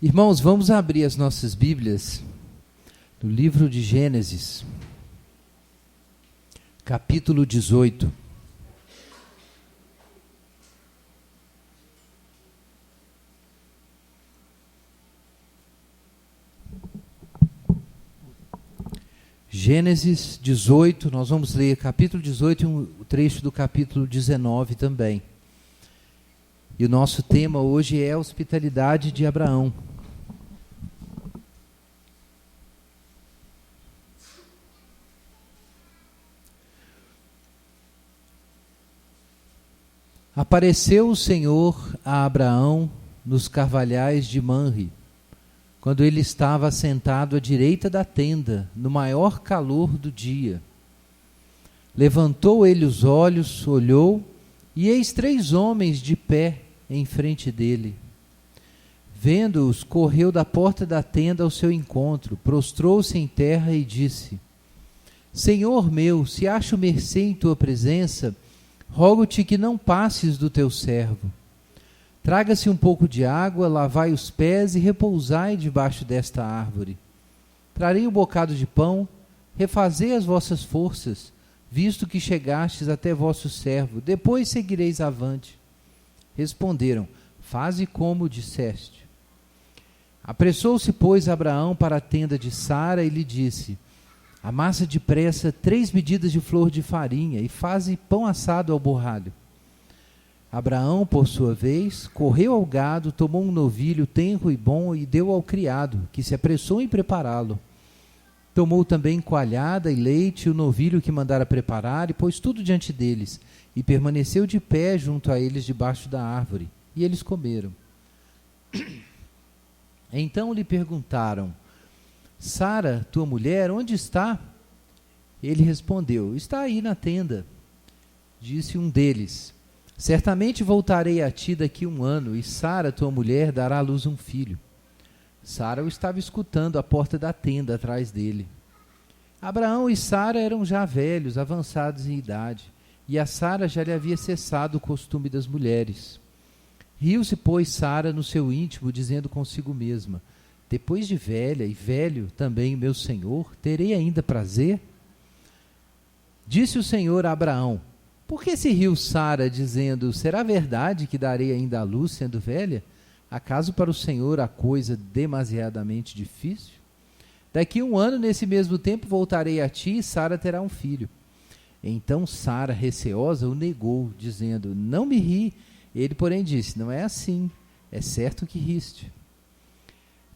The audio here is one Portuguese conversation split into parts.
Irmãos, vamos abrir as nossas Bíblias no livro de Gênesis, capítulo 18. Gênesis 18, nós vamos ler capítulo 18 e um trecho do capítulo 19 também. E o nosso tema hoje é a hospitalidade de Abraão. Apareceu o Senhor a Abraão nos carvalhais de Manre, quando ele estava assentado à direita da tenda, no maior calor do dia. Levantou ele os olhos, olhou, e eis 3 homens de pé em frente dele. Vendo-os, correu da porta da tenda ao seu encontro, prostrou-se em terra e disse: Senhor meu, se acho mercê em tua presença, rogo-te que não passes do teu servo. Traga-se um pouco de água, lavai os pés e repousai debaixo desta árvore. Trarei um bocado de pão, refazei as vossas forças, visto que chegastes até vosso servo, depois seguireis avante. Responderam: faze como disseste. Apressou-se, pois, Abraão para a tenda de Sara e lhe disse: amassa depressa 3 medidas de flor de farinha e faze pão assado ao borralho. Abraão, por sua vez, correu ao gado, tomou um novilho tenro e bom e deu ao criado, que se apressou em prepará-lo. Tomou também coalhada e leite, o novilho que mandara preparar, e pôs tudo diante deles, e permaneceu de pé junto a eles debaixo da árvore, e eles comeram. Então lhe perguntaram: Sara, tua mulher, onde está? Ele respondeu: está aí na tenda. Disse um deles: certamente voltarei a ti daqui 1 ano, e Sara, tua mulher, dará à luz um filho. Sara o estava escutando à porta da tenda atrás dele. Abraão e Sara eram já velhos, avançados em idade, e a Sara já lhe havia cessado o costume das mulheres. Riu-se, pois, Sara no seu íntimo, dizendo consigo mesma: depois de velha e velho também meu senhor, terei ainda prazer? Disse o Senhor a Abraão: por que se riu Sara, dizendo: será verdade que darei ainda à luz, sendo velha? Acaso para o Senhor a coisa demasiadamente difícil? Daqui 1 ano, nesse mesmo tempo, voltarei a ti, e Sara terá um filho. Então Sara, receosa, o negou, dizendo: não me ri. Ele, porém, disse: não é assim, é certo que riste.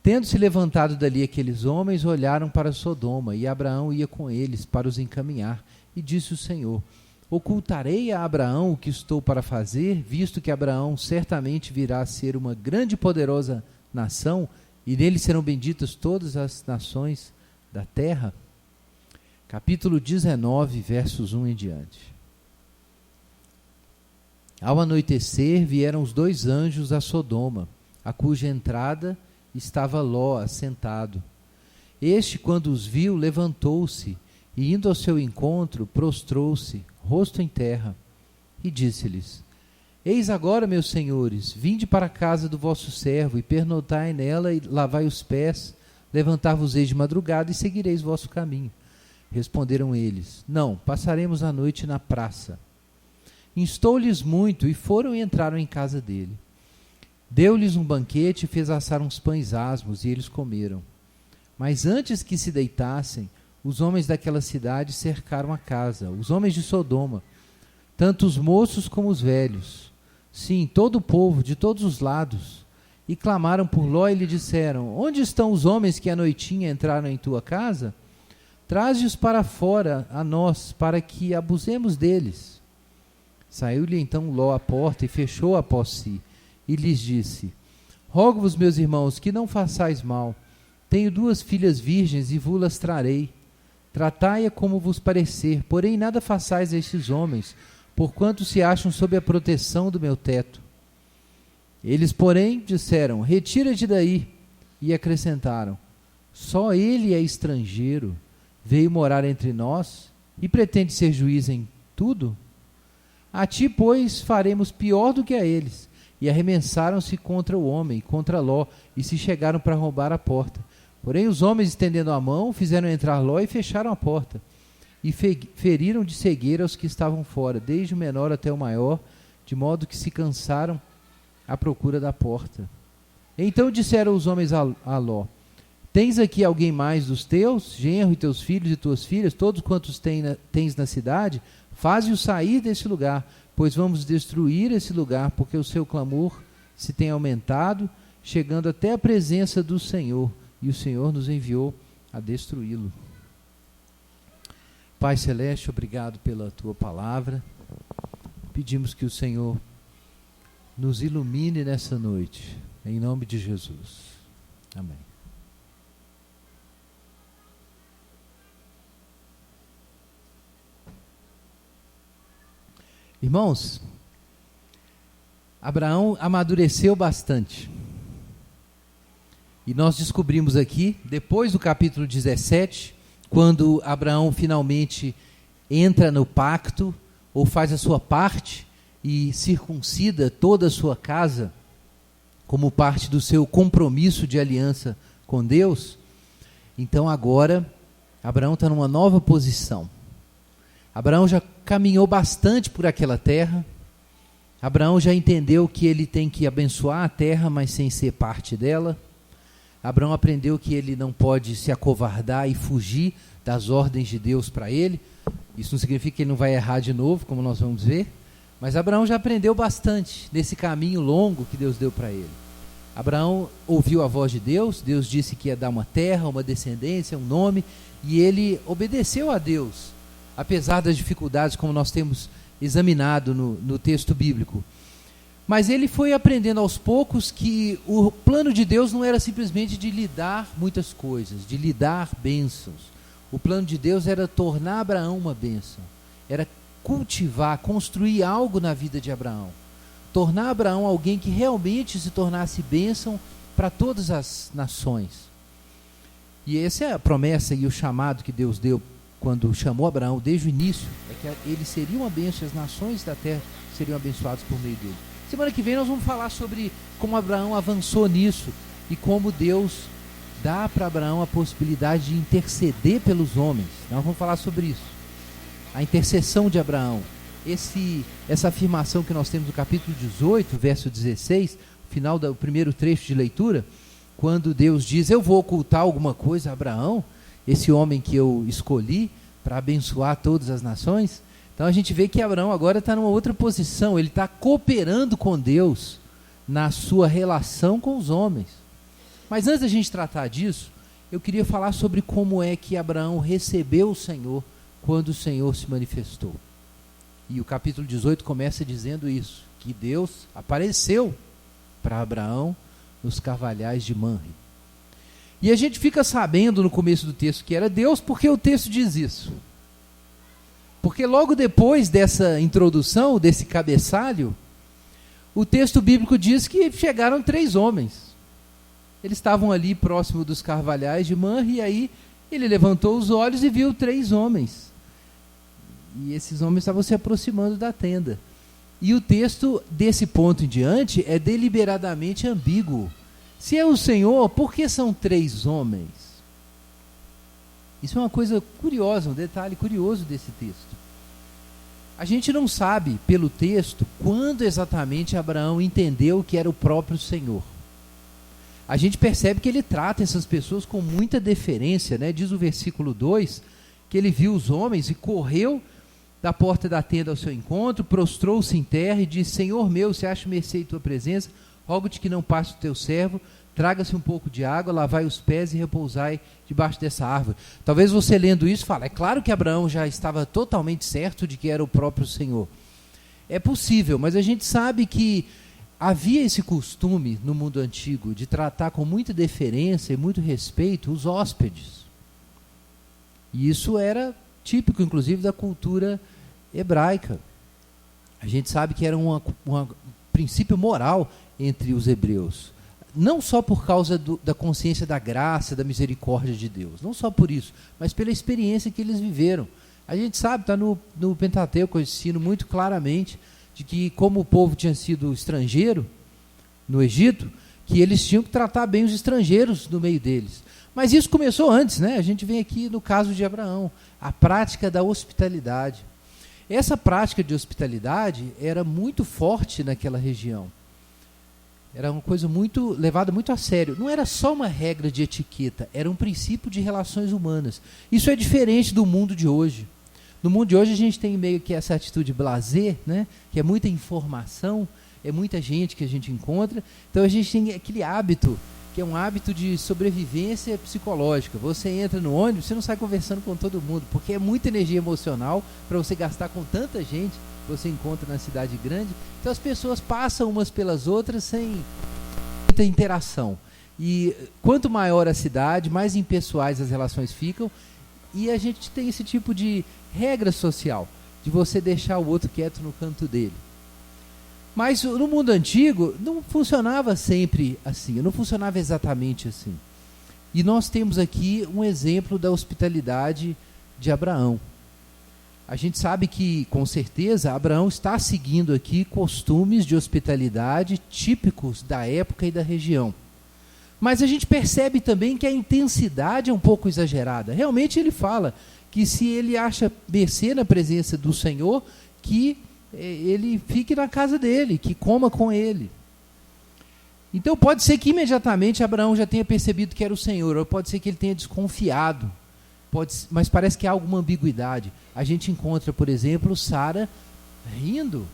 Tendo-se levantado dali aqueles homens, olharam para Sodoma, e Abraão ia com eles para os encaminhar. E disse o Senhor: ocultarei a Abraão o que estou para fazer, visto que Abraão certamente virá a ser uma grande e poderosa nação, e nele serão benditas todas as nações da terra? Capítulo 19, versos 1 em diante. Ao anoitecer, vieram os 2 anjos a Sodoma, a cuja entrada estava Ló assentado. Este, quando os viu, levantou-se, e indo ao seu encontro, prostrou-se, rosto em terra, e disse-lhes: eis agora, meus senhores, vinde para a casa do vosso servo, e pernoitai nela, e lavai os pés, levantar-vos-eis de madrugada, e seguireis vosso caminho. Responderam eles: não, passaremos a noite na praça. Instou-lhes muito, e foram e entraram em casa dele. Deu-lhes um banquete, e fez assar uns pães asmos, e eles comeram. Mas antes que se deitassem, os homens daquela cidade cercaram a casa, os homens de Sodoma, tanto os moços como os velhos, sim, todo o povo, de todos os lados, e clamaram por Ló e lhe disseram: onde estão os homens que à noitinha entraram em tua casa? Traze-os para fora a nós, para que abusemos deles. Saiu-lhe então Ló à porta e fechou após si, e lhes disse: rogo-vos, meus irmãos, que não façais mal. Tenho 2 filhas virgens e vos-las trarei. Tratai-a como vos parecer, porém nada façais a estes homens, porquanto se acham sob a proteção do meu teto. Eles, porém, disseram: retira-te daí. E acrescentaram: só ele é estrangeiro, veio morar entre nós, e pretende ser juiz em tudo? A ti, pois, faremos pior do que a eles. e arremessaram-se contra o homem, contra Ló, e se chegaram para roubar a porta. Porém os homens, estendendo a mão, fizeram entrar Ló e fecharam a porta, e feriram de cegueira os que estavam fora, desde o menor até o maior, de modo que se cansaram à procura da porta. Então disseram os homens a Ló: tens aqui alguém mais dos teus, genro e teus filhos e tuas filhas, todos quantos tens na cidade? Faze-os sair desse lugar, pois vamos destruir esse lugar, porque o seu clamor se tem aumentado, chegando até a presença do Senhor, e o Senhor nos enviou a destruí-lo. Pai Celeste, obrigado pela tua palavra. Pedimos que o Senhor nos ilumine nessa noite, em nome de Jesus. Amém. Irmãos, Abraão amadureceu bastante. E nós descobrimos aqui, depois do capítulo 17, quando Abraão finalmente entra no pacto, ou faz a sua parte, e circuncida toda a sua casa, como parte do seu compromisso de aliança com Deus. Então agora, Abraão está numa nova posição. Abraão já caminhou bastante por aquela terra. Abraão já entendeu que ele tem que abençoar a terra, mas sem ser parte dela. Abraão aprendeu que ele não pode se acovardar e fugir das ordens de Deus para ele. Isso não significa que ele não vai errar de novo, como nós vamos ver. Mas Abraão já aprendeu bastante nesse caminho longo que Deus deu para ele. Abraão ouviu a voz de Deus. Deus disse que ia dar uma terra, uma descendência, um nome. E ele obedeceu a Deus, apesar das dificuldades, como nós temos examinado no texto bíblico. Mas ele foi aprendendo aos poucos que o plano de Deus não era simplesmente de lhe dar muitas coisas, de lhe dar bênçãos. O plano de Deus era tornar Abraão uma bênção, era cultivar, construir algo na vida de Abraão, tornar Abraão alguém que realmente se tornasse bênção para todas as nações. E essa é a promessa e o chamado que Deus deu quando chamou Abraão desde o início, é que ele seria uma bênção, as nações da terra seriam abençoadas por meio dele. Semana que vem nós vamos falar sobre como Abraão avançou nisso e como Deus dá para Abraão a possibilidade de interceder pelos homens. Nós vamos falar sobre isso, a intercessão de Abraão. Essa afirmação que nós temos no capítulo 18, verso 16, final do primeiro trecho de leitura, quando Deus diz: eu vou ocultar alguma coisa a Abraão, esse homem que eu escolhi para abençoar todas as nações. Então a gente vê que Abraão agora está numa outra posição, ele está cooperando com Deus na sua relação com os homens. Mas antes da gente tratar disso, eu queria falar sobre como é que Abraão recebeu o Senhor quando o Senhor se manifestou. E o capítulo 18 começa dizendo isso, que Deus apareceu para Abraão nos carvalhais de Manre. E a gente fica sabendo no começo do texto que era Deus, porque o texto diz isso. Porque logo depois dessa introdução, desse cabeçalho, o texto bíblico diz que chegaram 3 homens. Eles estavam ali próximo dos carvalhais de Manre, e aí ele levantou os olhos e viu 3 homens. E esses homens estavam se aproximando da tenda. E o texto, desse ponto em diante, é deliberadamente ambíguo. Se é o Senhor, por que são 3 homens? Isso é uma coisa curiosa, um detalhe curioso desse texto. A gente não sabe, pelo texto, quando exatamente Abraão entendeu que era o próprio Senhor. A gente percebe que ele trata essas pessoas com muita deferência, né? Diz o versículo 2, que ele viu os homens e correu da porta da tenda ao seu encontro, prostrou-se em terra e disse: Senhor meu, se acha mercê em tua presença, rogo-te que não passe o teu servo, traga-se um pouco de água, lavai os pés e repousai debaixo dessa árvore. Talvez você lendo isso fale: é claro que Abraão já estava totalmente certo de que era o próprio Senhor. É possível, mas a gente sabe que havia esse costume no mundo antigo de tratar com muita deferência e muito respeito os hóspedes. E isso era típico, inclusive, da cultura hebraica. A gente sabe que era um princípio moral entre os hebreus. Não só por causa da consciência da graça, da misericórdia de Deus. Não só por isso, mas pela experiência que eles viveram. A gente sabe, está no Pentateuco, eu ensino muito claramente, de que como o povo tinha sido estrangeiro, no Egito, que eles tinham que tratar bem os estrangeiros no meio deles. Mas isso começou antes, né? A gente vem aqui no caso de Abraão, a prática da hospitalidade. Essa prática de hospitalidade era muito forte naquela região. Era uma coisa levada muito a sério. Não era só uma regra de etiqueta, era um princípio de relações humanas. Isso é diferente do mundo de hoje. No mundo de hoje a gente tem meio que essa atitude blasé, né? Que é muita informação, é muita gente que a gente encontra. Então a gente tem aquele hábito, que é um hábito de sobrevivência psicológica. Você entra no ônibus, você não sai conversando com todo mundo, porque é muita energia emocional para você gastar com tanta gente que você encontra na cidade grande. Então as pessoas passam umas pelas outras sem muita interação. E quanto maior a cidade, mais impessoais as relações ficam. E a gente tem esse tipo de regra social, de você deixar o outro quieto no canto dele. Mas no mundo antigo não funcionava sempre assim, não funcionava exatamente assim. E nós temos aqui um exemplo da hospitalidade de Abraão. A gente sabe que, com certeza, Abraão está seguindo aqui costumes de hospitalidade típicos da época e da região. Mas a gente percebe também que a intensidade é um pouco exagerada. Realmente ele fala que se ele acha mercê na presença do Senhor, que ele fique na casa dele, que coma com ele. Então pode ser que imediatamente Abraão já tenha percebido que era o Senhor, ou pode ser que ele tenha desconfiado, mas parece que há alguma ambiguidade. A gente encontra, por exemplo, Sara rindo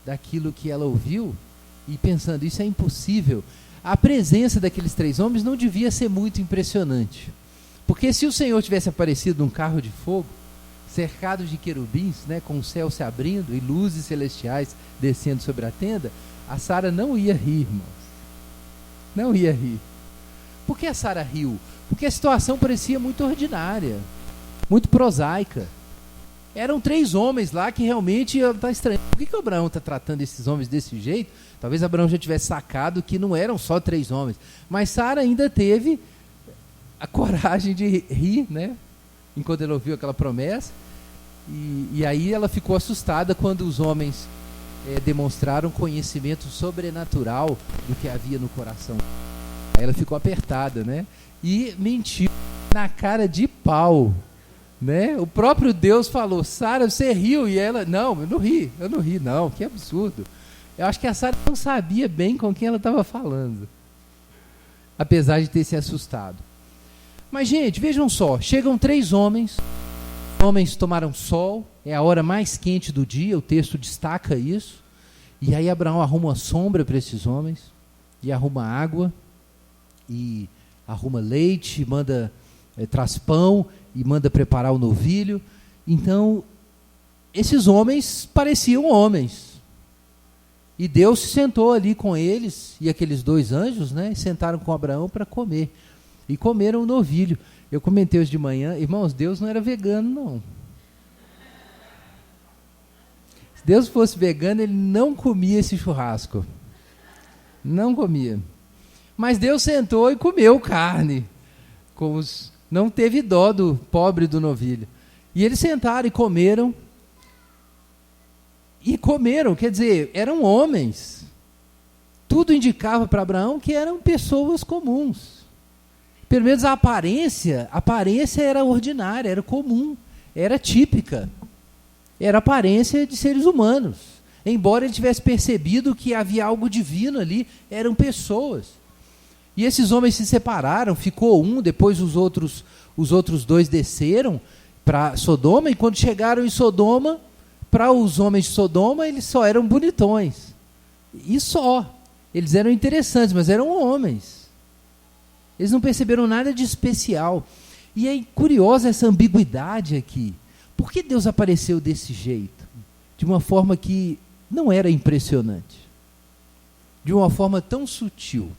daquilo que ela ouviu e pensando, isso é impossível. A presença daqueles 3 homens não devia ser muito impressionante, porque se o Senhor tivesse aparecido num carro de fogo, cercado de querubins, né, com o céu se abrindo e luzes celestiais descendo sobre a tenda, a Sara não ia rir, irmãos. Não ia rir. Por que a Sara riu? Porque a situação parecia muito ordinária, muito prosaica. Eram 3 homens lá que realmente está estranho. Por que o Abraão está tratando esses homens desse jeito? Talvez Abraão já tivesse sacado que não eram só 3 homens. Mas Sara ainda teve a coragem de rir, né? Enquanto ela ouviu aquela promessa. E aí ela ficou assustada quando os homens demonstraram conhecimento sobrenatural do que havia no coração. Aí ela ficou apertada, né? E mentiu na cara de pau, né? O próprio Deus falou, Sara, você riu? E ela, não, eu não ri, não, que absurdo. Eu acho que a Sara não sabia bem com quem ela estava falando, apesar de ter se assustado. Mas, gente, vejam só, chegam 3 homens, os homens tomaram sol, é a hora mais quente do dia, o texto destaca isso, e aí Abraão arruma uma sombra para esses homens, e arruma água, e arruma leite, traz pão, e manda preparar o novilho. Então, esses homens pareciam homens, e Deus se sentou ali com eles, e aqueles 2 anjos, né, sentaram com Abraão para comer. E comeram o novilho. Eu comentei hoje de manhã, irmãos, Deus não era vegano, não. Se Deus fosse vegano, ele não comia esse churrasco. Não comia. Mas Deus sentou e comeu carne. Não teve dó do pobre do novilho. E eles sentaram e comeram. E comeram, quer dizer, eram homens. Tudo indicava para Abraão que eram pessoas comuns. Pelo menos a aparência era ordinária, era comum, era típica. Era a aparência de seres humanos. Embora ele tivesse percebido que havia algo divino ali, eram pessoas. E esses homens se separaram, ficou um, depois os outros 2 desceram para Sodoma, e quando chegaram em Sodoma, para os homens de Sodoma, eles só eram bonitões. E só. Eles eram interessantes, mas eram homens. Eles não perceberam nada de especial. E é curiosa essa ambiguidade aqui. Por que Deus apareceu desse jeito? De uma forma que não era impressionante. De uma forma tão sutil.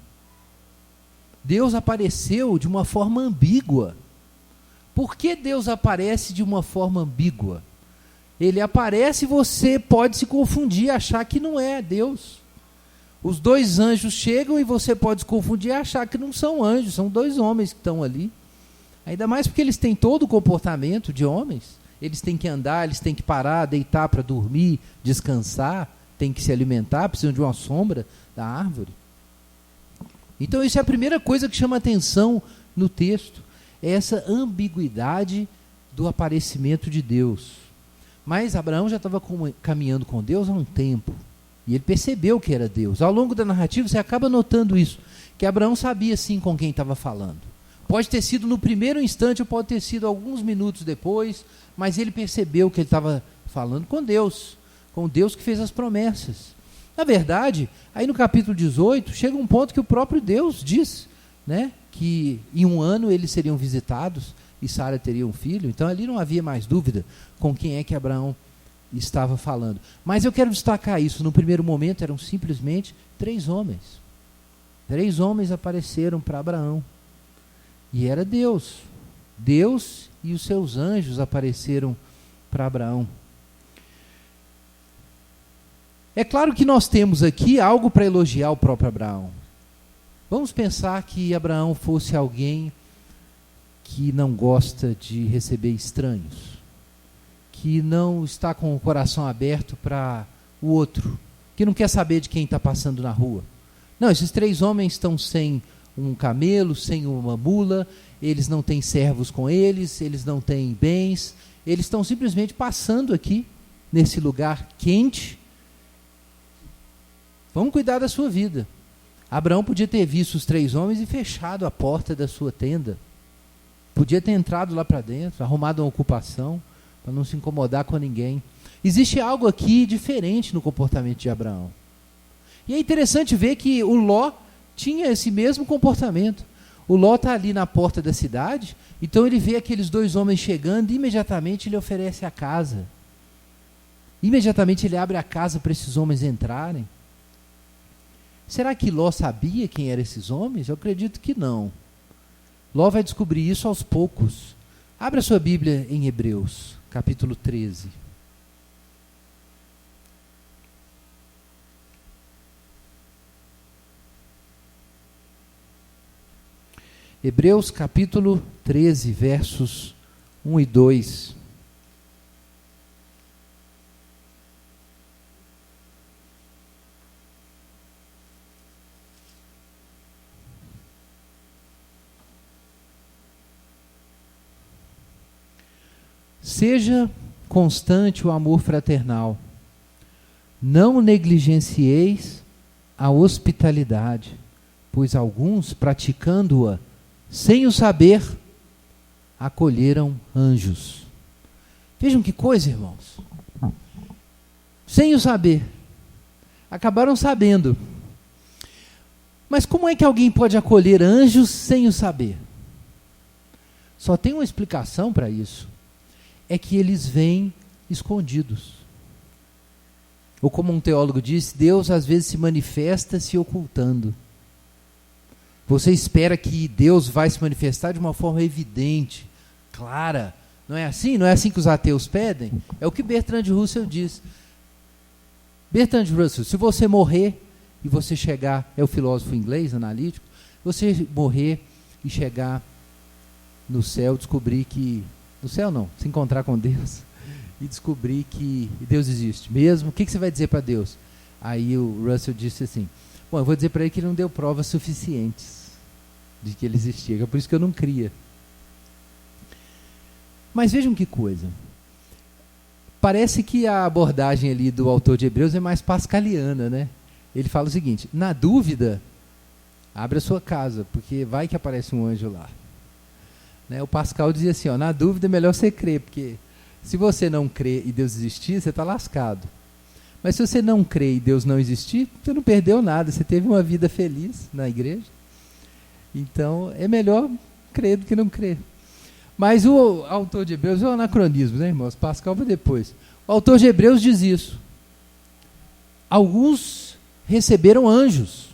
Deus apareceu de uma forma ambígua. Por que Deus aparece de uma forma ambígua? Ele aparece e você pode se confundir, achar que não é Deus. Os 2 anjos chegam e você pode se confundir e achar que não são anjos, são 2 homens que estão ali. Ainda mais porque eles têm todo o comportamento de homens. Eles têm que andar, eles têm que parar, deitar para dormir, descansar, têm que se alimentar, precisam de uma sombra da árvore. Então isso é a primeira coisa que chama atenção no texto, é essa ambiguidade do aparecimento de Deus. Mas Abraão já estava caminhando com Deus há um tempo, e ele percebeu que era Deus. Ao longo da narrativa você acaba notando isso, que Abraão sabia sim com quem estava falando. Pode ter sido no primeiro instante, ou pode ter sido alguns minutos depois, mas ele percebeu que ele estava falando com Deus que fez as promessas. Na verdade, aí no capítulo 18, chega um ponto que o próprio Deus diz, né, que em 1 ano eles seriam visitados e Sara teria um filho. Então ali não havia mais dúvida com quem é que Abraão estava falando. Mas eu quero destacar isso. No primeiro momento eram simplesmente 3 homens. 3 homens apareceram para Abraão. E era Deus. Deus e os seus anjos apareceram para Abraão. É claro que nós temos aqui algo para elogiar o próprio Abraão. Vamos pensar que Abraão fosse alguém que não gosta de receber estranhos, que não está com o coração aberto para o outro, que não quer saber de quem está passando na rua. Não, esses 3 homens estão sem um camelo, sem uma mula, eles não têm servos com eles, eles não têm bens, eles estão simplesmente passando aqui, nesse lugar quente. Vamos cuidar da sua vida. Abraão podia ter visto os 3 homens e fechado a porta da sua tenda. Podia ter entrado lá para dentro, arrumado uma ocupação, para não se incomodar com ninguém. Existe algo aqui diferente no comportamento de Abraão. E é interessante ver que o Ló tinha esse mesmo comportamento. O Ló está ali na porta da cidade, então ele vê aqueles 2 homens chegando e imediatamente ele oferece a casa. Imediatamente ele abre a casa para esses homens entrarem. Será que Ló sabia quem eram esses homens? Eu acredito que não. Ló vai descobrir isso aos poucos. Abra sua Bíblia em Hebreus, capítulo 13. Hebreus, capítulo 13, versos 1 e 2. Seja constante o amor fraternal. Não negligencieis a hospitalidade, pois alguns, praticando-a sem o saber, acolheram anjos. Vejam que coisa, irmãos. Sem o saber. Acabaram sabendo. Mas como é que alguém pode acolher anjos sem o saber? Só tem uma explicação para isso. É que eles vêm escondidos. Ou como um teólogo disse, Deus às vezes se manifesta se ocultando. Você espera que Deus vai se manifestar de uma forma evidente, clara. Não é assim? Não é assim que os ateus pedem? É o que Bertrand Russell diz. Bertrand Russell, se você morrer e você chegar, é o filósofo inglês, analítico, você morrer e chegar no céu, descobrir que... No céu não, se encontrar com Deus e descobrir que Deus existe mesmo, o que você vai dizer para Deus? Aí o Russell disse assim, bom, eu vou dizer para ele que ele não deu provas suficientes de que ele existia, é por isso que eu não cria. Mas vejam que coisa, parece que a abordagem ali do autor de Hebreus é mais pascaliana, né? Ele fala o seguinte, na dúvida, abre a sua casa, porque vai que aparece um anjo lá. O Pascal dizia assim, na dúvida é melhor você crer, porque se você não crê e Deus existir, você está lascado. Mas se você não crê e Deus não existir, você não perdeu nada, você teve uma vida feliz na igreja. Então é melhor crer do que não crer. Mas o autor de Hebreus é um anacronismo, né, irmãos? Pascal vai depois. O autor de Hebreus diz isso. Alguns receberam anjos.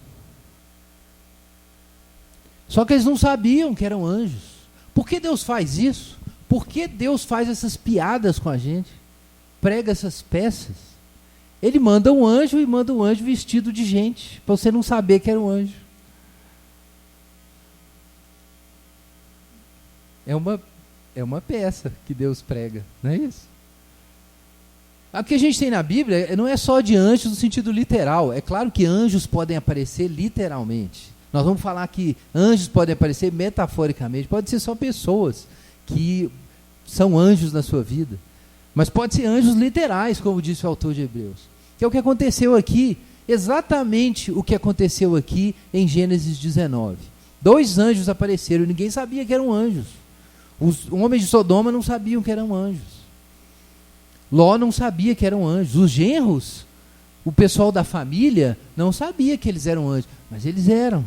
Só que eles não sabiam que eram anjos. Por que Deus faz isso? Por que Deus faz essas piadas com a gente? Prega essas peças? Ele manda um anjo e manda um anjo vestido de gente, para você não saber que era um anjo. É uma peça que Deus prega, não é isso? O que a gente tem na Bíblia não é só de anjos no sentido literal. É claro que anjos podem aparecer literalmente. Nós vamos falar que anjos podem aparecer metaforicamente, pode ser só pessoas que são anjos na sua vida, mas pode ser anjos literais, como disse o autor de Hebreus, que é o que aconteceu aqui, exatamente o que aconteceu aqui em Gênesis 19. 2 anjos apareceram, ninguém sabia que eram anjos. Os homens de Sodoma não sabiam que eram anjos. Ló não sabia que eram anjos. Os genros, o pessoal da família, não sabia que eles eram anjos, mas eles eram.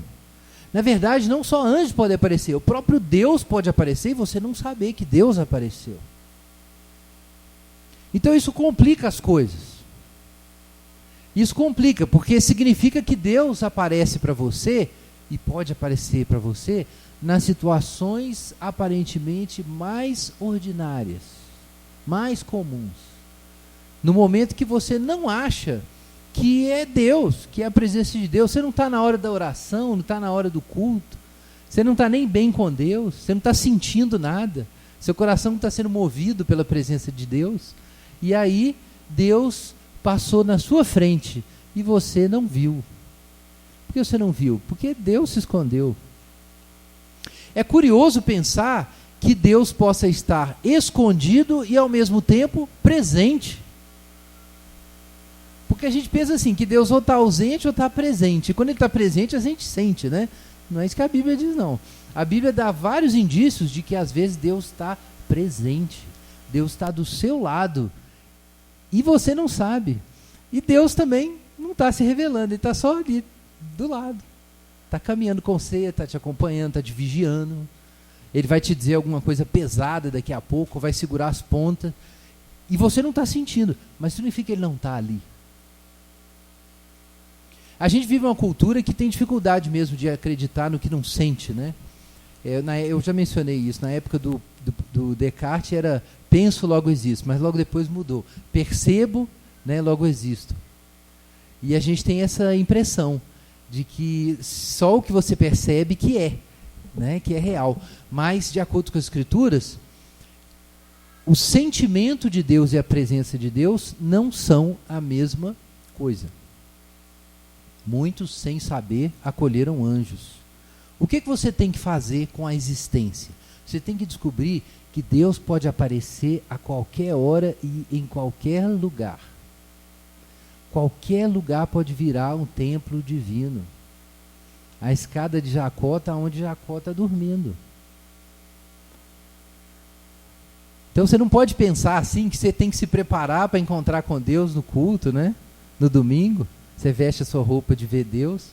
Na verdade, não só anjos podem aparecer, o próprio Deus pode aparecer e você não saber que Deus apareceu. Então isso complica as coisas. Isso complica, porque significa que Deus aparece para você, e pode aparecer para você, nas situações aparentemente mais ordinárias, mais comuns. No momento que você não acha que é Deus, que é a presença de Deus, você não está na hora da oração, não está na hora do culto, você não está nem bem com Deus, você não está sentindo nada, seu coração não está sendo movido pela presença de Deus, e aí Deus passou na sua frente e você não viu. Por que você não viu? Porque Deus se escondeu. É curioso pensar que Deus possa estar escondido e ao mesmo tempo presente. Porque a gente pensa assim, que Deus ou está ausente ou está presente. E quando Ele está presente, a gente sente, né? Não é isso que a Bíblia diz, não. A Bíblia dá vários indícios de que às vezes Deus está presente. Deus está do seu lado. E você não sabe. E Deus também não está se revelando, Ele está só ali, do lado. Está caminhando com você, está te acompanhando, está te vigiando. Ele vai te dizer alguma coisa pesada daqui a pouco, vai segurar as pontas. E você não está sentindo, mas significa que Ele não está ali. A gente vive uma cultura que tem dificuldade mesmo de acreditar no que não sente, né? Eu já mencionei isso, na época do Descartes era penso, logo existo, mas logo depois mudou. Percebo, né, logo existo. E a gente tem essa impressão de que só o que você percebe que é, né, que é real. Mas, de acordo com as Escrituras, o sentimento de Deus e a presença de Deus não são a mesma coisa. Muitos, sem saber, acolheram anjos. O que você tem que fazer com a existência? Você tem que descobrir que Deus pode aparecer a qualquer hora e em qualquer lugar. Qualquer lugar pode virar um templo divino. A escada de Jacó está onde Jacó está dormindo. Então você não pode pensar assim que você tem que se preparar para encontrar com Deus no culto, né? No domingo. Você veste a sua roupa de ver Deus.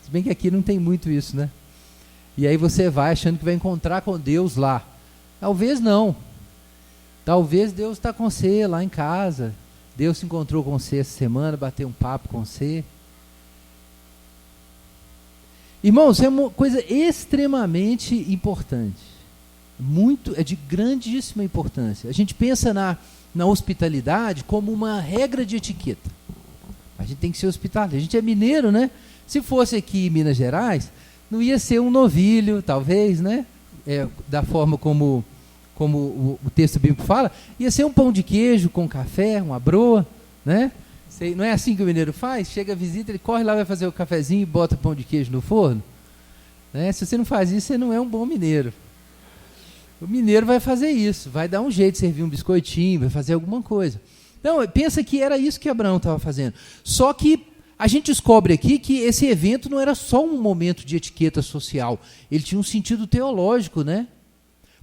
Se bem que aqui não tem muito isso, né? E aí você vai achando que vai encontrar com Deus lá. Talvez não. Talvez Deus está com você lá em casa. Deus se encontrou com você essa semana, bateu um papo com você. Irmãos, é uma coisa extremamente importante. É de grandíssima importância. A gente pensa na hospitalidade como uma regra de etiqueta. A gente tem que ser hospitalário. A gente é mineiro, né? Se fosse aqui em Minas Gerais, não ia ser um novilho, talvez, né? Da forma como o texto bíblico fala, ia ser um pão de queijo com café, uma broa, né? Não é assim que o mineiro faz? Chega a visita, ele corre lá, vai fazer o cafezinho e bota o pão de queijo no forno. Né? Se você não faz isso, você não é um bom mineiro. O mineiro vai fazer isso, vai dar um jeito de servir um biscoitinho, vai fazer alguma coisa. Então, pensa que era isso que Abraão estava fazendo. Só que a gente descobre aqui que esse evento não era só um momento de etiqueta social, ele tinha um sentido teológico, né?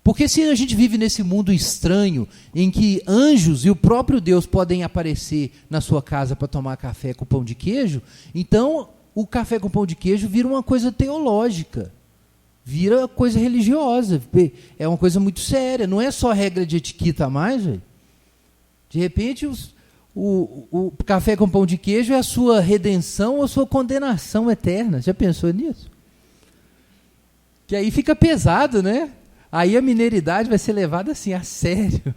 Porque se a gente vive nesse mundo estranho, em que anjos e o próprio Deus podem aparecer na sua casa para tomar café com pão de queijo, então o café com pão de queijo vira uma coisa teológica, vira coisa religiosa, é uma coisa muito séria, não é só regra de etiqueta a mais, véio. De repente o café com pão de queijo é a sua redenção ou a sua condenação eterna. Já pensou nisso? Que aí fica pesado, né? Aí a mineridade vai ser levada assim, a sério.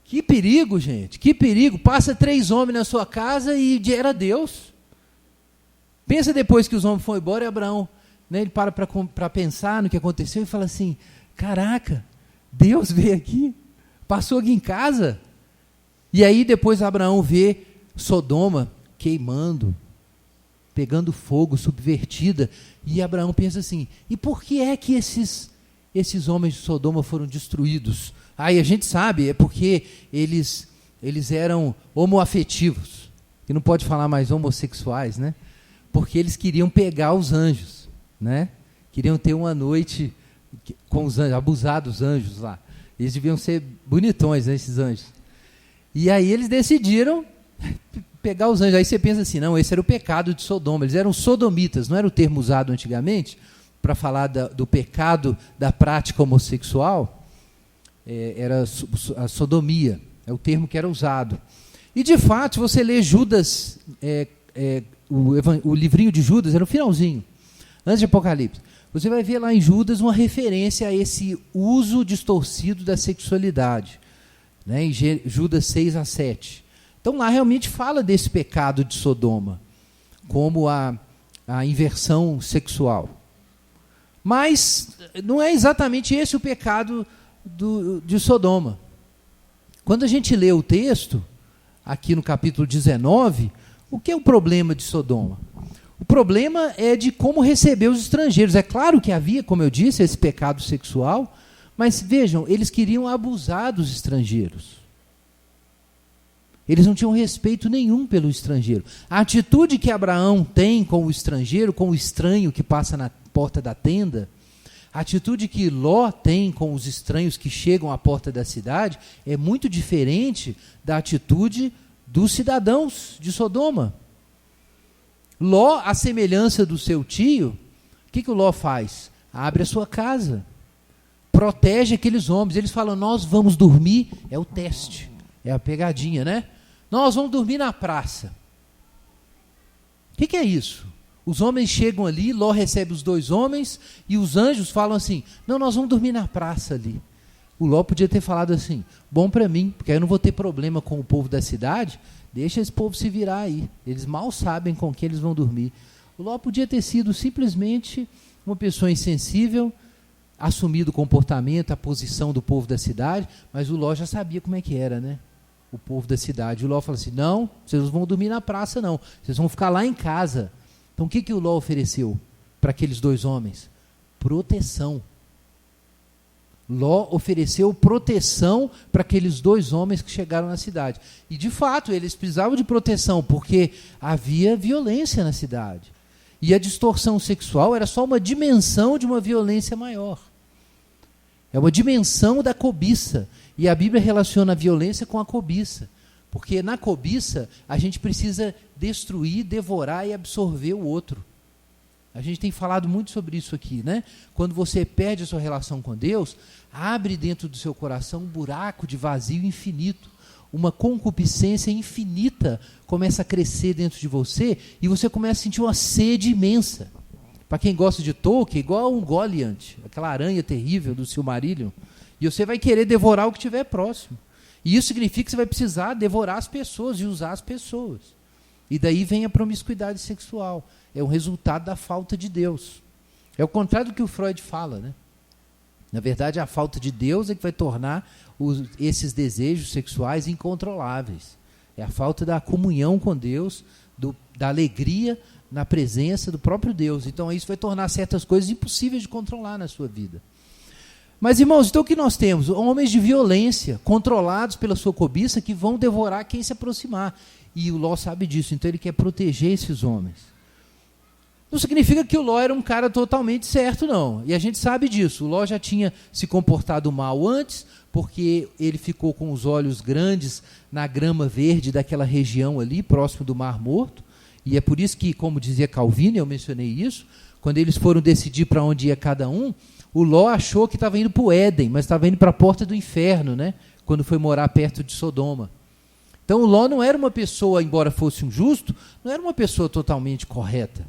Que perigo, gente, que perigo. Passa 3 homens na sua casa e era Deus. Pensa depois que os homens foram embora e Abraão, né, ele para pensar no que aconteceu e fala assim, caraca, Deus veio aqui, passou aqui em casa. E aí depois Abraão vê Sodoma queimando. pegando fogo, subvertida. E Abraão pensa assim, e por que é que esses homens de Sodoma foram destruídos? Aí a gente sabe, é porque eles eram homoafetivos, que não pode falar mais homossexuais, né? Porque eles queriam pegar os anjos, né? Queriam ter uma noite com os anjos, abusar dos anjos lá. Eles deviam ser bonitões, né, esses anjos. E aí eles decidiram pegar os anjos. Aí você pensa assim, não, esse era o pecado de Sodoma. Eles eram sodomitas, não era o termo usado antigamente para falar do pecado da prática homossexual? Era a sodomia, é o termo que era usado. E de fato, se você lê Judas, o livrinho de Judas, era no finalzinho, antes de Apocalipse, você vai ver lá em Judas uma referência a esse uso distorcido da sexualidade, né, em Judas 6-7. Então lá realmente fala desse pecado de Sodoma, como a inversão sexual. Mas não é exatamente esse o pecado de Sodoma. Quando a gente lê o texto, aqui no capítulo 19, o que é o problema de Sodoma? O problema é de como receber os estrangeiros. É claro que havia, como eu disse, esse pecado sexual, mas vejam, eles queriam abusar dos estrangeiros. Eles não tinham respeito nenhum pelo estrangeiro. A atitude que Abraão tem com o estrangeiro, com o estranho que passa na porta da tenda, a atitude que Ló tem com os estranhos que chegam à porta da cidade, é muito diferente da atitude dos cidadãos de Sodoma. Ló, à semelhança do seu tio, o que o Ló faz? Abre a sua casa, protege aqueles homens. Eles falam, nós vamos dormir, é o teste, é a pegadinha, né? Nós vamos dormir na praça. O que é isso? Os homens chegam ali, Ló recebe os 2 homens, e os anjos falam assim, não, nós vamos dormir na praça ali. O Ló podia ter falado assim, bom para mim, porque aí eu não vou ter problema com o povo da cidade, deixa esse povo se virar aí, eles mal sabem com quem eles vão dormir. O Ló podia ter sido simplesmente uma pessoa insensível, assumido o comportamento, a posição do povo da cidade, mas o Ló já sabia como é que era, né? O povo da cidade. O Ló fala assim, não, vocês não vão dormir na praça não, vocês vão ficar lá em casa. Então o que o Ló ofereceu para aqueles 2 homens? Proteção. Ló ofereceu proteção para aqueles 2 homens que chegaram na cidade. E, de fato, eles precisavam de proteção, porque havia violência na cidade. E a distorção sexual era só uma dimensão de uma violência maior. É uma dimensão da cobiça. E a Bíblia relaciona a violência com a cobiça. Porque na cobiça, a gente precisa destruir, devorar e absorver o outro. A gente tem falado muito sobre isso aqui, né? Quando você perde a sua relação com Deus, abre dentro do seu coração um buraco de vazio infinito. Uma concupiscência infinita começa a crescer dentro de você e você começa a sentir uma sede imensa. Para quem gosta de Tolkien, igual um Goliath, aquela aranha terrível do Silmarillion. E você vai querer devorar o que estiver próximo. E isso significa que você vai precisar devorar as pessoas e usar as pessoas. E daí vem a promiscuidade sexual. É um resultado da falta de Deus. É o contrário do que o Freud fala, né? Na verdade, a falta de Deus é que vai tornar esses desejos sexuais incontroláveis. É a falta da comunhão com Deus, da alegria na presença do próprio Deus. Então, isso vai tornar certas coisas impossíveis de controlar na sua vida. Mas, irmãos, então o que nós temos? Homens de violência, controlados pela sua cobiça, que vão devorar quem se aproximar. E o Ló sabe disso, então ele quer proteger esses homens. Não significa que o Ló era um cara totalmente certo, não. E a gente sabe disso. O Ló já tinha se comportado mal antes, porque ele ficou com os olhos grandes na grama verde daquela região ali, próximo do Mar Morto. E é por isso que, como dizia Calvino, eu mencionei isso, quando eles foram decidir para onde ia cada um, o Ló achou que estava indo para o Éden, mas estava indo para a porta do inferno, né? Quando foi morar perto de Sodoma. Então o Ló não era uma pessoa, embora fosse um justo, não era uma pessoa totalmente correta.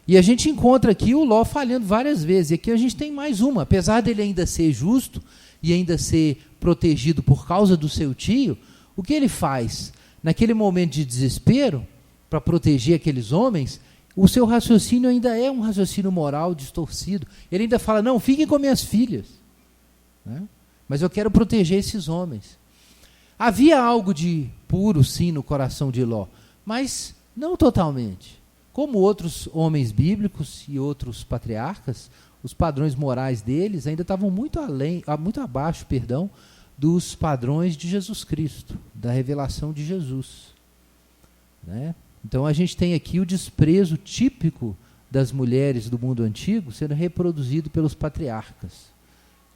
E a gente encontra aqui o Ló falhando várias vezes. E aqui a gente tem mais uma. Apesar dele ainda ser justo e ainda ser protegido por causa do seu tio, o que ele faz? Naquele momento de desespero, para proteger aqueles homens, o seu raciocínio ainda é um raciocínio moral distorcido. Ele ainda fala, não, fiquem com minhas filhas, né? Mas eu quero proteger esses homens. Havia algo de puro, sim, no coração de Ló, mas não totalmente. como outros homens bíblicos e outros patriarcas, os padrões morais deles ainda estavam muito abaixo, dos padrões de Jesus Cristo, da revelação de Jesus, né? Então a gente tem aqui o desprezo típico das mulheres do mundo antigo sendo reproduzido pelos patriarcas,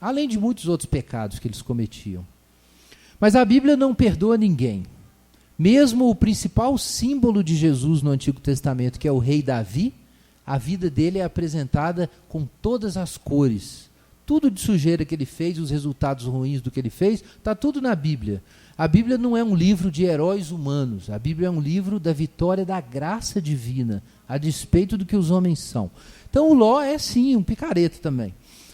além de muitos outros pecados que eles cometiam. Mas a Bíblia não perdoa ninguém. Mesmo o principal símbolo de Jesus no Antigo Testamento, que é o rei Davi, a vida dele é apresentada com todas as cores. Tudo de sujeira que ele fez, os resultados ruins do que ele fez, está tudo na Bíblia. A Bíblia não é um livro de heróis humanos. A Bíblia é um livro da vitória da graça divina, a despeito do que os homens são. Então o Ló é sim um picareta também.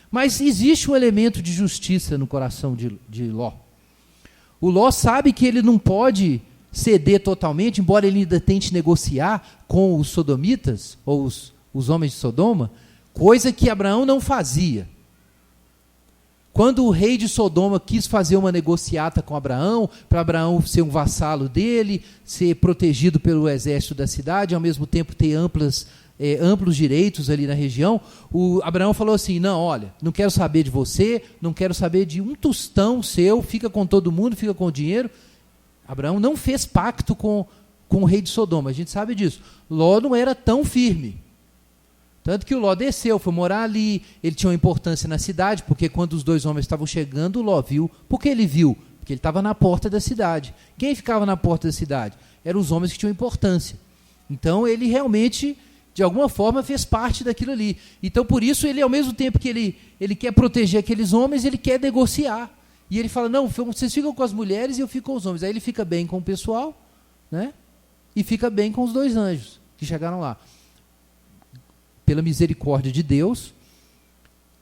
Mas existe um elemento de justiça no coração de Ló. O Ló sabe que ele não pode ceder totalmente, embora ele ainda tente negociar com os sodomitas, ou os homens de Sodoma, coisa que Abraão não fazia. Quando o rei de Sodoma quis fazer uma negociata com Abraão, para Abraão ser um vassalo dele, ser protegido pelo exército da cidade, ao mesmo tempo ter amplos direitos ali na região, Abraão falou assim, não, olha, não quero saber de você, não quero saber de um tostão seu, fica com todo mundo, fica com o dinheiro. Abraão não fez pacto com o rei de Sodoma, a gente sabe disso. Ló não era tão firme. Tanto que o Ló desceu, foi morar ali, ele tinha uma importância na cidade, porque quando os dois homens estavam chegando, o Ló viu. Por que ele viu? Porque ele estava na porta da cidade. Quem ficava na porta da cidade? Eram os homens que tinham importância. Então ele realmente, de alguma forma, fez parte daquilo ali. Então por isso ele, ao mesmo tempo que ele quer proteger aqueles homens, ele quer negociar. E ele fala, não, vocês ficam com as mulheres e eu fico com os homens. Aí ele fica bem com o pessoal, né? E fica bem com os dois anjos que chegaram lá. Pela misericórdia de Deus,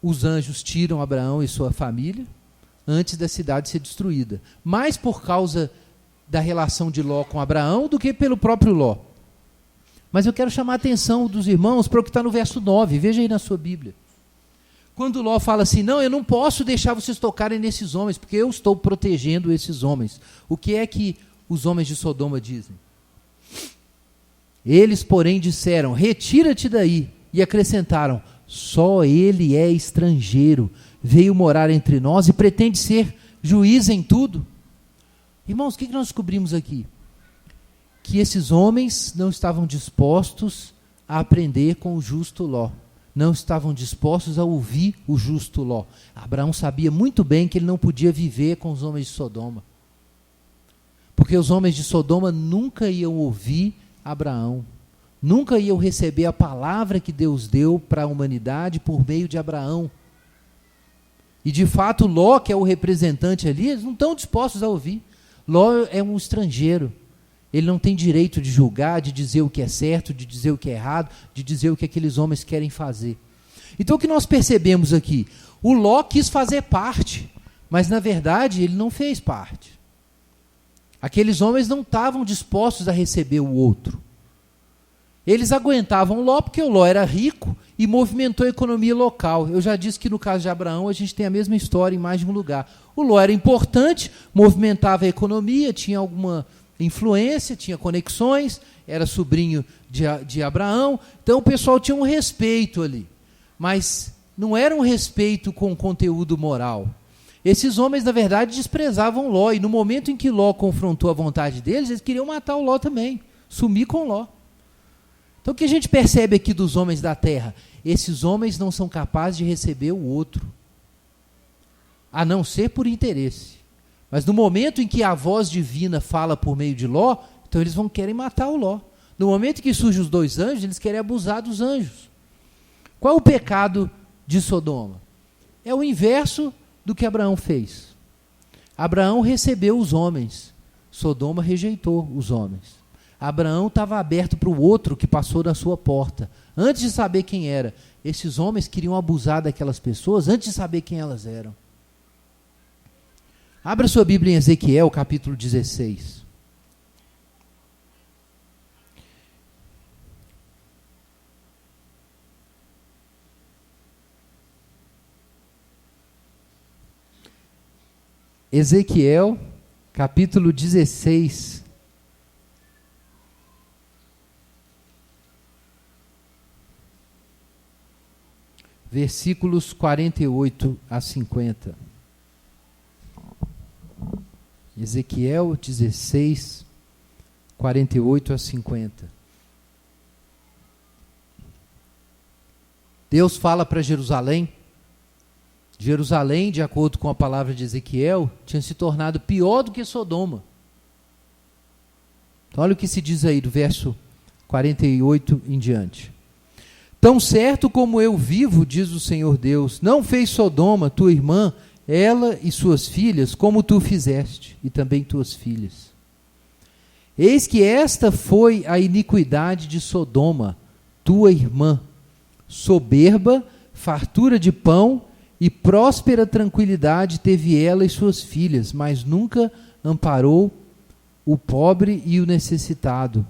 os anjos tiram Abraão e sua família antes da cidade ser destruída. Mais por causa da relação de Ló com Abraão do que pelo próprio Ló. Mas eu quero chamar a atenção dos irmãos para o que está no verso 9. Veja aí na sua Bíblia. Quando Ló fala assim, não, eu não posso deixar vocês tocarem nesses homens, porque eu estou protegendo esses homens. O que é que os homens de Sodoma dizem? Eles, porém, disseram, retira-te daí. E acrescentaram, só ele é estrangeiro, veio morar entre nós e pretende ser juiz em tudo. Irmãos, o que nós descobrimos aqui? Que esses homens não estavam dispostos a aprender com o justo Ló. Não estavam dispostos a ouvir o justo Ló. Abraão sabia muito bem que ele não podia viver com os homens de Sodoma. Porque os homens de Sodoma nunca iam ouvir Abraão. Nunca iam receber a palavra que Deus deu para a humanidade por meio de Abraão. E de fato Ló, que é o representante ali, eles não estão dispostos a ouvir. Ló é um estrangeiro. Ele não tem direito de julgar, de dizer o que é certo, de dizer o que é errado, de dizer o que aqueles homens querem fazer. Então o que nós percebemos aqui? O Ló quis fazer parte, mas na verdade ele não fez parte. Aqueles homens não estavam dispostos a receber o outro. Eles aguentavam Ló porque o Ló era rico e movimentou a economia local. Eu já disse que no caso de Abraão a gente tem a mesma história em mais de um lugar. O Ló era importante, movimentava a economia, tinha alguma influência, tinha conexões, era sobrinho de Abraão, então o pessoal tinha um respeito ali, mas não era um respeito com conteúdo moral. Esses homens, na verdade, desprezavam Ló, e no momento em que Ló confrontou a vontade deles, eles queriam matar o Ló também, sumir com Ló. Então o que a gente percebe aqui dos homens da terra? Esses homens não são capazes de receber o outro, a não ser por interesse. Mas no momento em que a voz divina fala por meio de Ló, então eles querem matar o Ló. No momento em que surgem os dois anjos, eles querem abusar dos anjos. Qual é o pecado de Sodoma? É o inverso do que Abraão fez. Abraão recebeu os homens, Sodoma rejeitou os homens. Abraão estava aberto para o outro que passou na sua porta. Antes de saber quem era, esses homens queriam abusar daquelas pessoas antes de saber quem elas eram. Abra sua Bíblia em Ezequiel, capítulo 16. Ezequiel, capítulo 16. versículos 48 a 50. Ezequiel 16, 48 a 50. Deus fala para Jerusalém. Jerusalém, de acordo com a palavra de Ezequiel, tinha se tornado pior do que Sodoma. Então, olha o que se diz aí do verso 48 em diante. Tão certo como eu vivo, diz o Senhor Deus, não fez Sodoma, tua irmã, ela e suas filhas, como tu fizeste, e também tuas filhas. Eis que esta foi a iniquidade de Sodoma, tua irmã, soberba, fartura de pão e próspera tranquilidade teve ela e suas filhas, mas nunca amparou o pobre e o necessitado.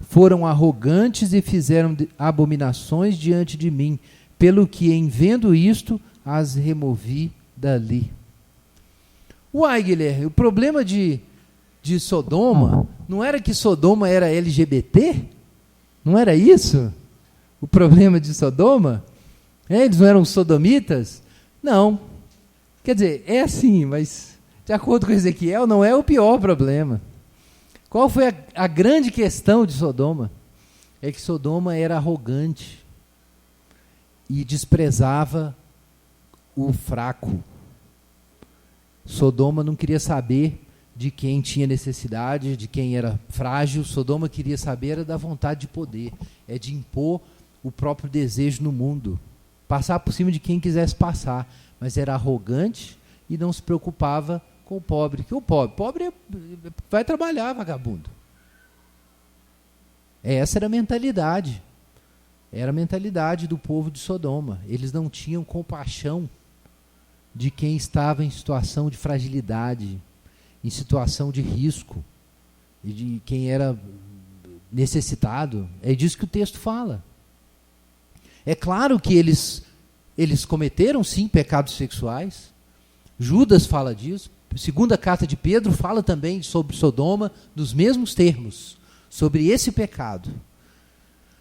Foram arrogantes e fizeram abominações diante de mim, pelo que, em vendo isto, as removi dali. Uai, Guilherme, o problema de Sodoma, não era que Sodoma era LGBT? Não era isso? O problema de Sodoma? Eles não eram sodomitas? Não. Quer dizer, é assim, mas de acordo com Ezequiel, não é o pior problema. Qual foi a grande questão de Sodoma? É que Sodoma era arrogante e desprezava o fraco. Sodoma não queria saber de quem tinha necessidade, de quem era frágil. Sodoma queria saber era da vontade de poder, é de impor o próprio desejo no mundo, passar por cima de quem quisesse passar, mas era arrogante e não se preocupava com o pobre, que o pobre vai trabalhar, vagabundo. Essa era a mentalidade do povo de Sodoma. Eles não tinham compaixão de quem estava em situação de fragilidade, em situação de risco, e de quem era necessitado. É disso que o texto fala. É claro que eles cometeram, sim, pecados sexuais. Judas fala disso. Segunda carta de Pedro fala também sobre Sodoma, nos mesmos termos, sobre esse pecado.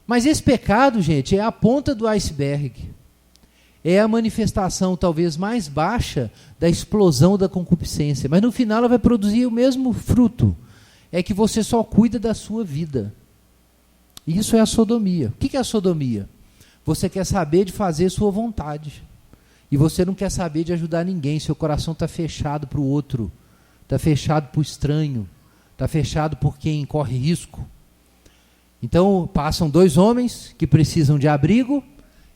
Mas esse pecado, gente, é a ponta do iceberg. É a manifestação talvez mais baixa da explosão da concupiscência. Mas no final ela vai produzir o mesmo fruto. É que você só cuida da sua vida. Isso é a sodomia. O que é a sodomia? Você quer saber de fazer sua vontade. E você não quer saber de ajudar ninguém. Seu coração está fechado para o outro. Está fechado para o estranho. Está fechado por quem corre risco. Então, passam dois homens que precisam de abrigo.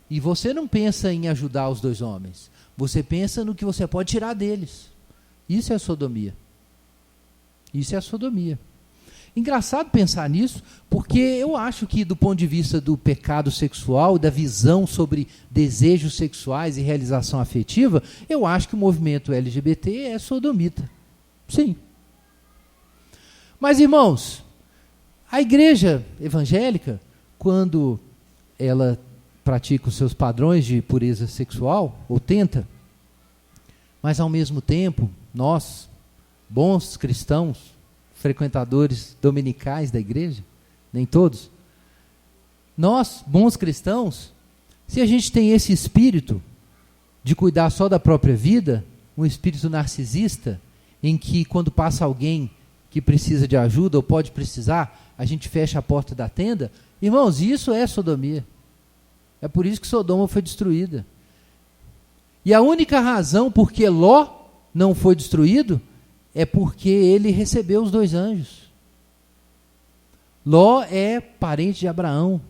E você não pensa em ajudar os dois homens. Você pensa no que você pode tirar deles. Isso é a sodomia. Isso é a sodomia. Engraçado pensar nisso, porque eu acho que do ponto de vista do pecado sexual, da visão sobre desejos sexuais e realização afetiva, eu acho que o movimento LGBT é sodomita. Sim. Mas, irmãos, a igreja evangélica, quando ela pratica os seus padrões de pureza sexual, ou tenta, mas ao mesmo tempo, nós, bons cristãos, frequentadores dominicais da igreja, nem todos, nós, bons cristãos, se a gente tem esse espírito de cuidar só da própria vida, um espírito narcisista, em que quando passa alguém que precisa de ajuda ou pode precisar, a gente fecha a porta da tenda, irmãos, isso é sodomia. É por isso que Sodoma foi destruída. E a única razão por que Ló não foi destruído é porque ele recebeu os dois anjos. Ló é parente de Abraão.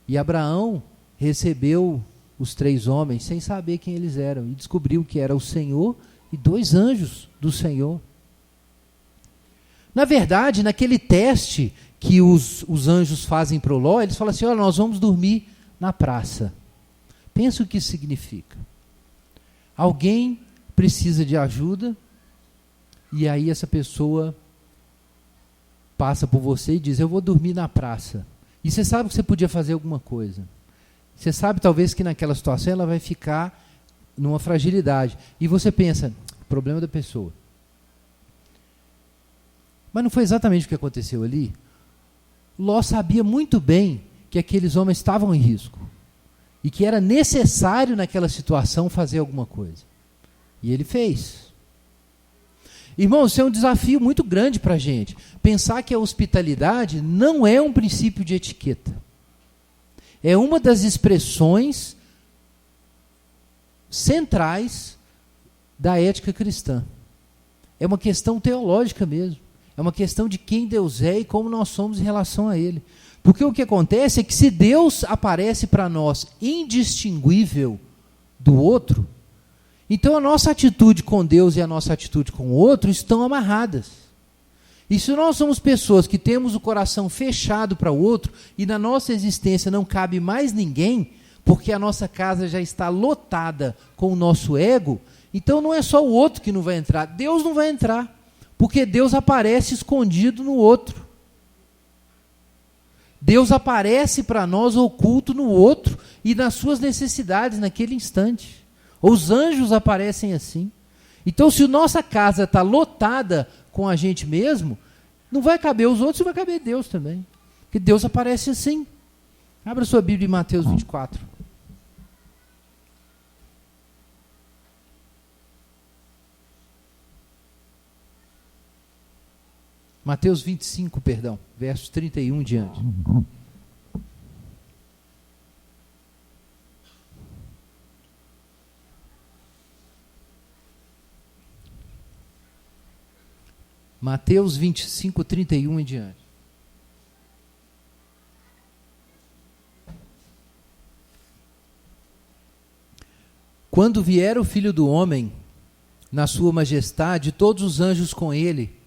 E Abraão recebeu os três homens sem saber quem eles eram. E descobriu que era o Senhor e dois anjos do Senhor. Na verdade, naquele teste que os anjos fazem para o Ló, eles falam assim, olha, nós vamos dormir na praça. Pensa o que isso significa. Alguém precisa de ajuda, e aí essa pessoa passa por você e diz, eu vou dormir na praça. E você sabe que você podia fazer alguma coisa. Você sabe talvez que naquela situação ela vai ficar numa fragilidade. E você pensa, problema da pessoa. Mas não foi exatamente o que aconteceu ali. Ló sabia muito bem que aqueles homens estavam em risco. e que era necessário naquela situação fazer alguma coisa. E ele fez. Irmãos, isso é um desafio muito grande para a gente. Pensar que a hospitalidade não é um princípio de etiqueta. É uma das expressões centrais da ética cristã. É uma questão teológica mesmo. É uma questão de quem Deus é e como nós somos em relação a Ele. Porque o que acontece é que se Deus aparece para nós indistinguível do outro, então a nossa atitude com Deus e a nossa atitude com o outro estão amarradas. E se nós somos pessoas que temos o coração fechado para o outro e na nossa existência não cabe mais ninguém, porque a nossa casa já está lotada com o nosso ego, então não é só o outro que não vai entrar, Deus não vai entrar, porque Deus aparece escondido no outro. Deus aparece para nós oculto no outro e nas suas necessidades naquele instante. Os anjos aparecem assim. Então, se a nossa casa está lotada com a gente mesmo, não vai caber os outros e vai caber Deus também. Porque Deus aparece assim. Abra sua Bíblia em Mateus 24. Mateus 25, perdão, versos 31 em diante. Mateus 25, 31 em diante. Quando vier o Filho do Homem, na sua majestade, todos os anjos com ele,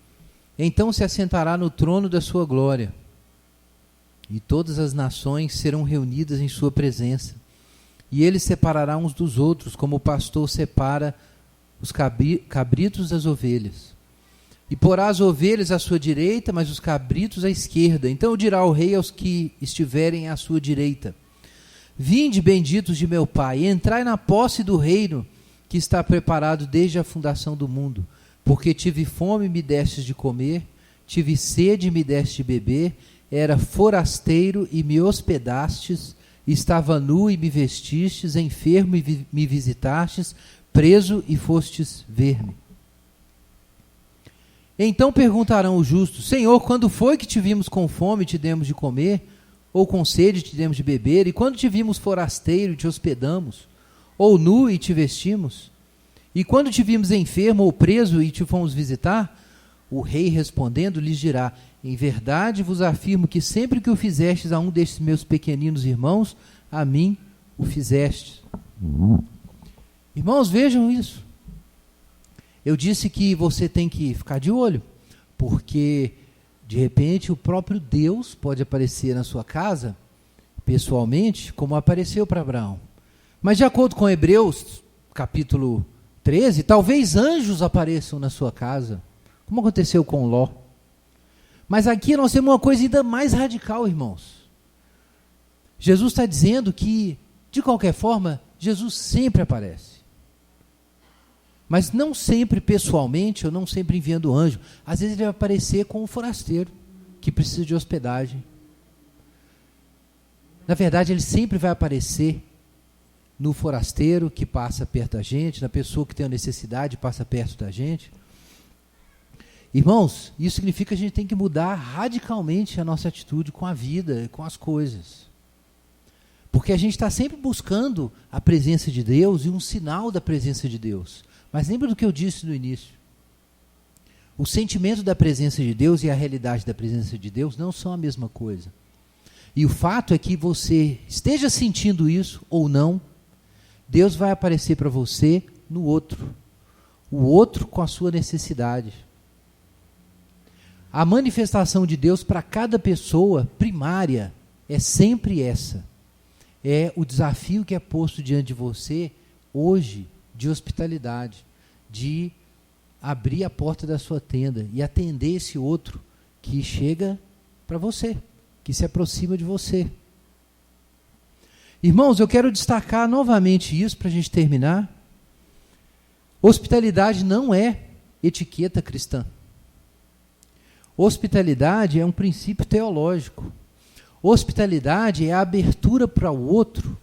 então se assentará no trono da sua glória, e todas as nações serão reunidas em sua presença, e ele separará uns dos outros, como o pastor separa os cabritos das ovelhas. E porá as ovelhas à sua direita, mas os cabritos à esquerda. Então dirá o rei aos que estiverem à sua direita: Vinde, benditos de meu Pai, entrai na posse do reino que está preparado desde a fundação do mundo. Porque tive fome e me destes de comer, tive sede e me destes de beber, era forasteiro e me hospedastes, estava nu e me vestistes, enfermo e me visitastes, preso e fostes ver-me. Então perguntarão os justos: Senhor, quando foi que te vimos com fome e te demos de comer, ou com sede e te demos de beber? E quando te vimos forasteiro e te hospedamos, ou nu e te vestimos? E quando te vimos enfermo ou preso e te fomos visitar? O rei respondendo lhes dirá: Em verdade vos afirmo que sempre que o fizestes a um destes meus pequeninos irmãos, a mim o fizestes. Irmãos, vejam isso. Eu disse que você tem que ficar de olho, porque de repente o próprio Deus pode aparecer na sua casa, pessoalmente, como apareceu para Abraão. Mas de acordo com Hebreus, capítulo 13, talvez anjos apareçam na sua casa, como aconteceu com Ló. Mas aqui nós temos uma coisa ainda mais radical, irmãos. Jesus está dizendo que, de qualquer forma, Jesus sempre aparece. Mas não sempre pessoalmente, ou não sempre enviando anjo. Às vezes ele vai aparecer com um forasteiro, que precisa de hospedagem. Na verdade, ele sempre vai aparecer no forasteiro que passa perto da gente, na pessoa que tem a necessidade passa perto da gente. Irmãos, isso significa que a gente tem que mudar radicalmente a nossa atitude com a vida, com as coisas. Porque a gente está sempre buscando a presença de Deus e um sinal da presença de Deus. Mas lembra do que eu disse no início. O sentimento da presença de Deus e a realidade da presença de Deus não são a mesma coisa. E o fato é que você esteja sentindo isso ou não, Deus vai aparecer para você no outro. O outro com a sua necessidade. A manifestação de Deus para cada pessoa primária é sempre essa. É o desafio que é posto diante de você hoje, de hospitalidade, de abrir a porta da sua tenda e atender esse outro que chega para você, que se aproxima de você. Irmãos, eu quero destacar novamente isso para a gente terminar. Hospitalidade não é etiqueta cristã. Hospitalidade é um princípio teológico. Hospitalidade é a abertura para o outro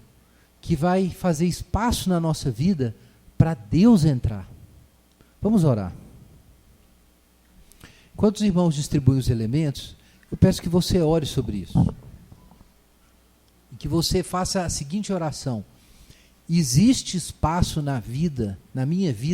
que vai fazer espaço na nossa vida para Deus entrar. Vamos orar. Enquanto os irmãos distribuem os elementos, eu peço que você ore sobre isso. E que você faça a seguinte oração: existe espaço na vida, na minha vida,